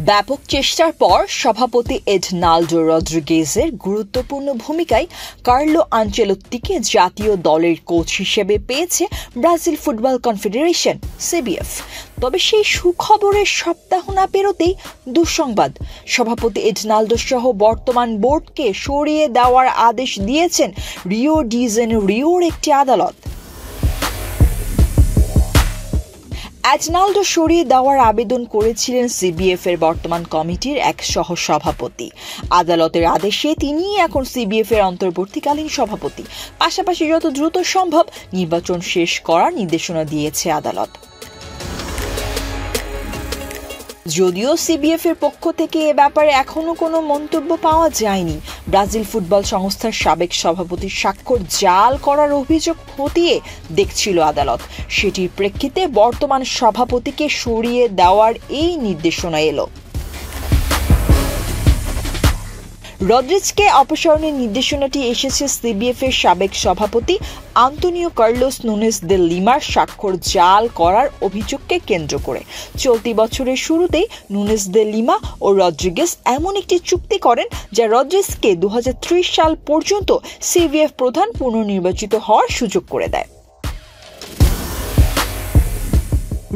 ব্যাপক চেষ্টার পর সভাপতি এডনাল্ডো রদ্রিগেজের গুরুত্বপূর্ণ ভূমিকায় কার্লো আনচেলত্তিকে জাতীয় দলের কোচ হিসেবে পেয়েছে ব্রাজিল ফুটবল কনফেডারেশন সিবিএফ। তবে সেই সুখবরের সপ্তাহ না পেরোতেই দুঃসংবাদ, সভাপতি এডনাল্ডো সহ বর্তমান বোর্ডকে সরিয়ে দেওয়ার আদেশ দিয়েছেন রিও ডি জেনেরিওর একটি আদালত। এডনাল্ডো সরিয়ে দেওয়ার আবেদন করেছিলেন সিবিএফ এর বর্তমান কমিটির এক সহসভাপতি। আদালতের আদেশে তিনিই এখন সিবিএফ এর অন্তর্বর্তীকালীন সভাপতি। পাশাপাশি যত দ্রুত সম্ভব নির্বাচন শেষ করার নির্দেশনা দিয়েছে আদালত। যদিও সিবিএফ এর পক্ষ থেকে এ ব্যাপারে এখনো কোনো মন্তব্য পাওয়া যায়নি। ব্রাজিল ফুটবল সংস্থার সাবেক সভাপতির স্বাক্ষর জাল করার অভিযোগ খতিয়ে দেখছিল আদালত। সেটির প্রেক্ষিতে বর্তমান সভাপতিকে সরিয়ে দেওয়ার এই নির্দেশনা এলো। রদ্রিগেজকে অপসারণের নির্দেশনাটি এসেছে সিবিএফ এর সাবেক সভাপতি আন্তোনিও কার্লোস নুনেজ দে লিমার স্বাক্ষর জাল করার অভিযোগকে কেন্দ্র করে। চলতি বছরের শুরুতেই নুনেজ দে লিমা ও রদ্রিগেজ এমন একটি চুক্তি করেন যা রদ্রিগেজকে 2030 সাল পর্যন্ত সিবিএফ প্রধান পুনর্নির্বাচিত হওয়ার সুযোগ করে দেয়।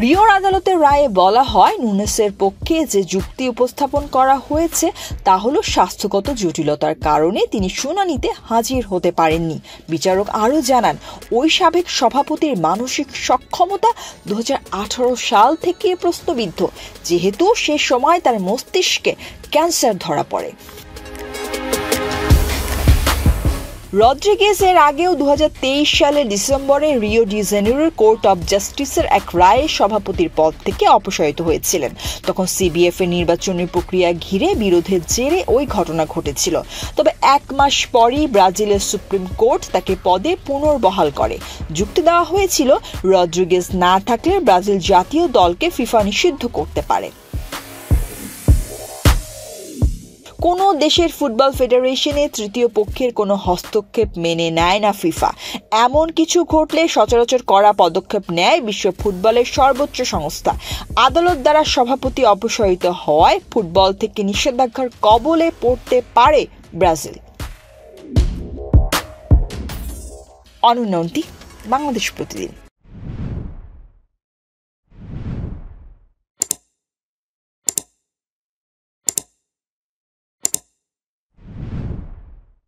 রিওর আদালতের রায়ে বলা হয়, নুনেসের পক্ষে যে যুক্তি উপস্থাপন করা হয়েছে তা হলো স্বাস্থ্যগত জটিলতার কারণে তিনি শুনানিতে হাজির হতে পারেননি। বিচারক আরও জানান, ওই সাবেক সভাপতির মানসিক সক্ষমতা 2018 সাল থেকে প্রশ্নবিদ্ধ, যেহেতু সে সময় তার মস্তিষ্কে ক্যান্সার ধরা পড়ে। রদ্রিগেজ এর আগেও 2023 সালের ডিসেম্বরে রিও ডি জেনেরিওর কোর্ট অব জাস্টিসের এক রায়ে সভাপতির পদ থেকে অপসারিত হয়েছিলেন। তখন সিবিএফ এর নির্বাচনের প্রক্রিয়া ঘিরে বিরোধের জেরে ওই ঘটনা ঘটেছিল। তবে 1 মাস পরই ব্রাজিলের সুপ্রিম কোর্ট তাকে পদে পুনর্বহাল করে। যুক্তি দেওয়া হয়েছিল, রদ্রিগেজ না থাকলে ব্রাজিল জাতীয় দলকে ফিফা নিষিদ্ধ করতে পারে। কোনো দেশের ফুটবল ফেডারেশনে তৃতীয় পক্ষের কোনো হস্তক্ষেপ মেনে নেয় না ফিফা। এমন কিছু ঘটলে সচরাচর কড়া পদক্ষেপ নেয় বিশ্ব ফুটবলের সর্বোচ্চ সংস্থা। আদালত দ্বারা সভাপতি অপসারিত হওয়ায় ফুটবল থেকে নিষেধাজ্ঞার কবলে পড়তে পারে ব্রাজিল। অনন্যা, বাংলাদেশ প্রতিদিন।